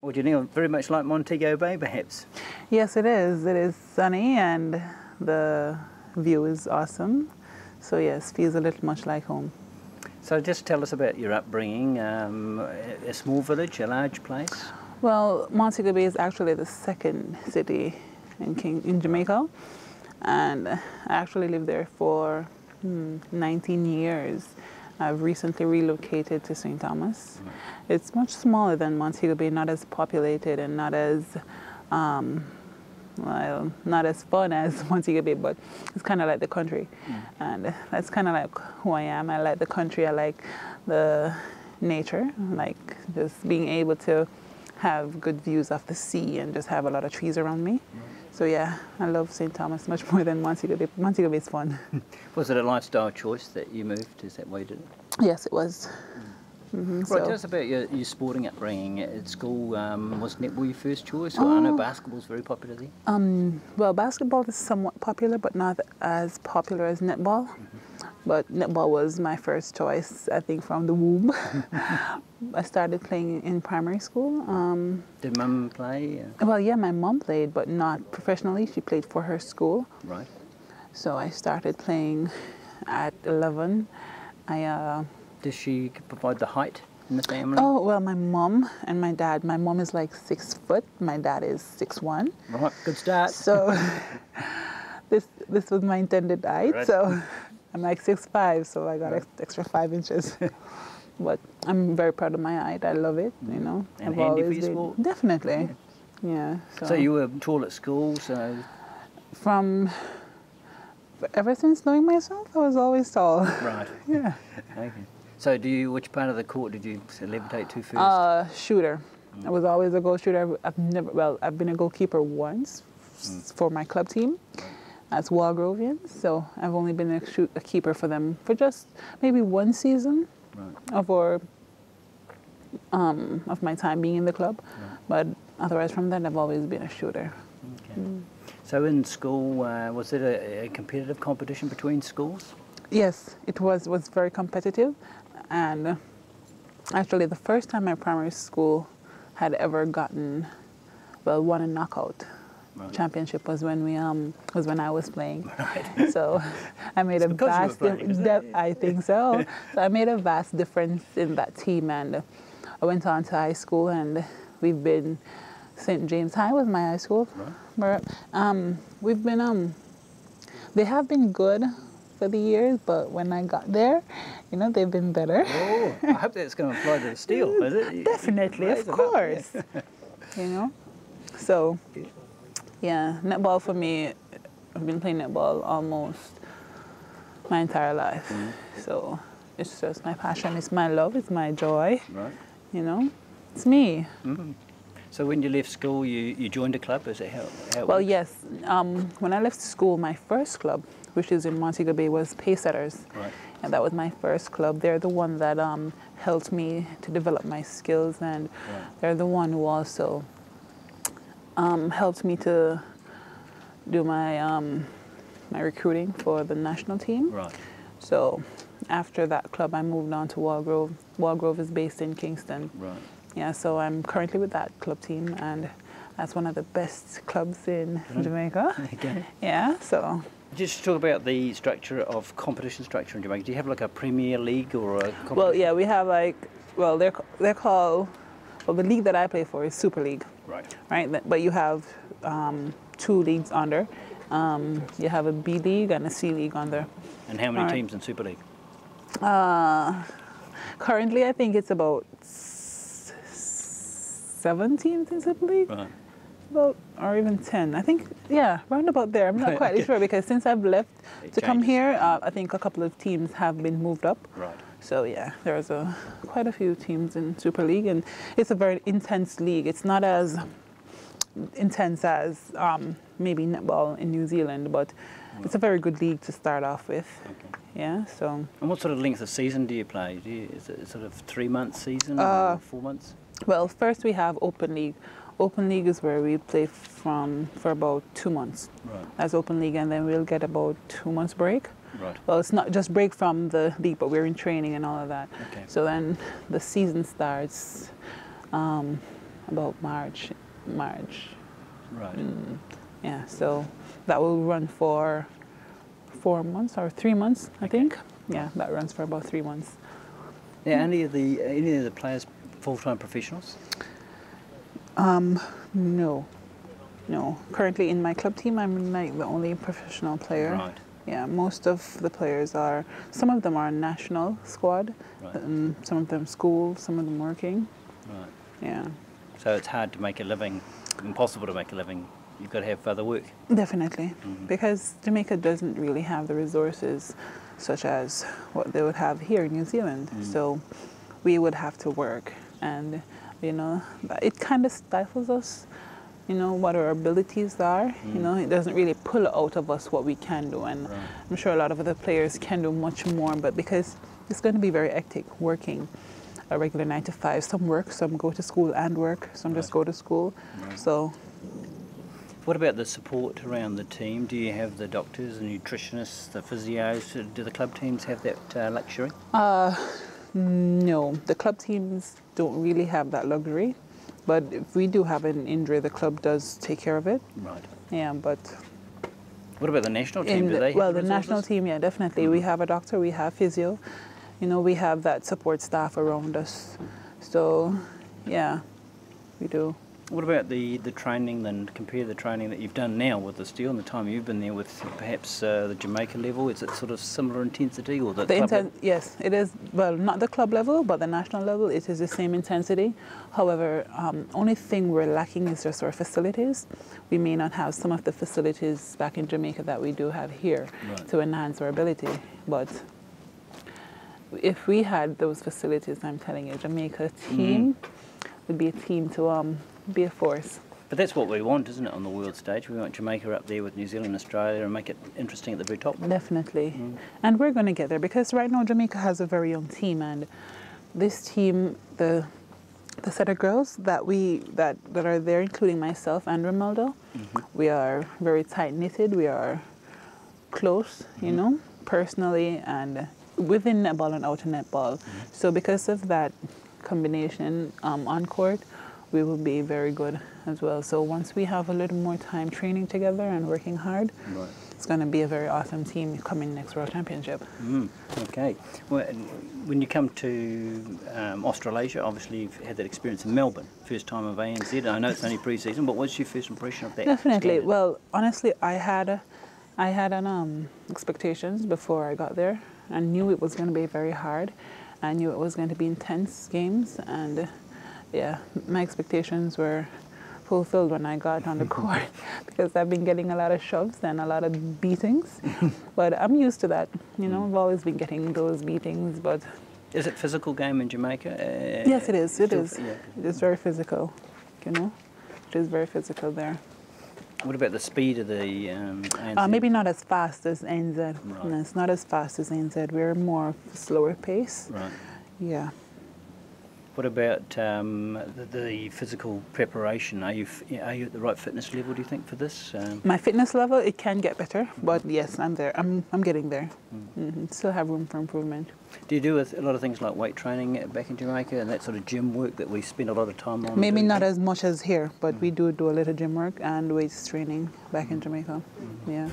Would you know, very much like Montego Bay, perhaps? Yes, it is. It is sunny and the view is awesome. So yes, feels a little much like home. So just tell us about your upbringing. A small village, a large place? Well, Montego Bay is actually the second city in Jamaica, and I actually lived there for 19 years. I've recently relocated to St. Thomas. It's much smaller than Montego Bay, not as populated and not as well, not as fun as Montego Bay, but it's kind of like the country. And that's kind of like who I am. I like the country. I like the nature, like just being able to have good views of the sea and just have a lot of trees around me. So yeah, I love St. Thomas much more than Montego Bay. Montego Bay is fun. Was it a lifestyle choice that you moved? Is that why you did it? Yes, it was. Right, tell us about your sporting upbringing at school. Was netball your first choice? Or I know basketball's very popular there. Well, basketball is somewhat popular, but not as popular as netball. But netball was my first choice, I think, from the womb. I started playing in primary school. Did Mum play? Well, yeah, my mom played, but not professionally. She played for her school. Right. So I started playing at 11. Does she provide the height in the family? Oh, well, my mom and my dad. My mom is like 6 foot. My dad is 6'1". Right, good start. So this was my intended height. Right. So I'm like 6'5", so I got extra 5 inches. But I'm very proud of my height. I love it, you know. And I've handy for your sport? Definitely, yeah. So you were tall at school, so? Ever since knowing myself, I was always tall. Right. Yeah. Okay. So which part of the court did you levitate to first? Shooter. I was always a goal shooter. I've been a goalkeeper once for my club team. That's Walgrovian. So I've only been a keeper for them for just maybe one season of my time being in the club. Right. But otherwise from that, I've always been a shooter. Okay. So in school, was it a competitive competition between schools? Yes, it was very competitive. And actually the first time my primary school had ever won a knockout championship was when I was playing. Right. So I made a vast I think so. So I made a vast difference in that team, and I went on to high school, and we've been St. James High was my high school. Right. We've been they have been good for the years, but when I got there, you know, they've been better. Oh, I hope that's going to apply to the steel, is it? Definitely, of course. You know, so yeah, netball for me, I've been playing netball almost my entire life. So it's just my passion, it's my love, it's my joy. Right. You know, it's me. So when you left school, you joined a club? Is that how it Well, works? yes. When I left school, my first club, which is in Montego Bay, was Pacesetters. Right. And that was my first club. They're the one that helped me to develop my skills, and they're the one who also helped me to do my my recruiting for the national team. Right. So after that club, I moved on to Walgrove. Walgrove is based in Kingston. Right. Yeah, so I'm currently with that club team, and that's one of the best clubs in Jamaica. Okay. Yeah, so. Just talk about the structure of competition structure in Jamaica. Do you have like a Premier League or a competition? Well, yeah, we have they're called, the league that I play for is Super League. Right. Right, but you have 2 leagues under. You have a B League and a C League under. And how many teams in Super League? Currently, I think it's about 7 teams in Super League. Right. Or even 10. I think, yeah, round about there. I'm not quite sure, because since I've left to come here, I think a couple of teams have been moved up. Right. So yeah, there's quite a few teams in Super League, and it's a very intense league. It's not as intense as maybe netball in New Zealand, but it's a very good league to start off with. Okay. Yeah, so. And what sort of length of season do you play? Is it sort of 3-month season or 4 months? Well, first we have Open League. Open League is where we play for about 2 months. Right. That's Open League, and then we'll get about 2 months break. Right. Well, it's not just break from the league, but we're in training and all of that. Okay. So then the season starts about March. Right. Yeah, so that will run for 4 months or 3 months, I think. Yeah, that runs for about 3 months. Now, any of the players full-time professionals? No. Currently in my club team, I'm like the only professional player. Right. Yeah, most of the players are, some of them are national squad, Right. some of them school, some of them working. Right. Yeah. So it's hard to make a living, impossible to make a living. You've got to have other work. Definitely, because Jamaica doesn't really have the resources such as what they would have here in New Zealand. So we would have to work, and it kind of stifles us. What our abilities are. It doesn't really pull out of us what we can do, and Right. I'm sure a lot of other players can do much more. But because it's going to be very hectic working a regular 9 to 5, some work, some go to school and work, some just go to school. Right. So. What about the support around the team? Do you have the doctors, the nutritionists, the physios? Do the club teams have that luxury? No, the club teams don't really have that luxury. But if we do have an injury, the club does take care of it. Right. Yeah, but... What about the national team? Do they have well, the the national resources? team, yeah, definitely. We have a doctor, we have physio. We have that support staff around us. So, yeah, we do. What about the training then? Compare the training that you've done now with the Steel and the time you've been there with perhaps the Jamaica level. Is it sort of similar intensity or the club level? Yes, it is. Well, not the club level, but the national level, it is the same intensity. However, only thing we're lacking is just our facilities. We may not have some of the facilities back in Jamaica that we do have here to enhance our ability. But if we had those facilities, I'm telling you, Jamaica team would be a team to be a force. But that's what we want, isn't it, on the world stage? We want Jamaica up there with New Zealand and Australia and make it interesting at the very top. Definitely. And we're going to get there because right now Jamaica has a very young team, and this team, the set of girls that are there, including myself and Romeldo, we are very tight-knitted, we are close, personally and within netball and out of netball. So because of that combination on court, we will be very good as well. So once we have a little more time training together and working hard, it's going to be a very awesome team coming next World Championship. Okay. Well, when you come to Australasia, obviously you've had that experience in Melbourne, first time of ANZ. I know it's only pre-season, but what's your first impression of that? Definitely. standard? Well, honestly, I had expectations before I got there. I knew it was going to be very hard. I knew it was going to be intense games, and yeah, my expectations were fulfilled when I got on the court because I've been getting a lot of shoves and a lot of beatings. But I'm used to that. I've always been getting those beatings. But is it physical game in Jamaica? yes, it is. It is. Yeah. It is very physical. It is very physical there. What about the speed of the ANZ? Maybe not as fast as NZ. Right. No, it's not as fast as NZ. We're more slower pace. Right. Yeah. What about the physical preparation? Are you at the right fitness level, do you think, for this? My fitness level, it can get better, but yes, I'm there. I'm getting there. Still have room for improvement. Do you do a lot of things like weight training back in Jamaica and that sort of gym work that we spend a lot of time on? Maybe not as much as here, but we do a little gym work and weights training back in Jamaica. Yeah.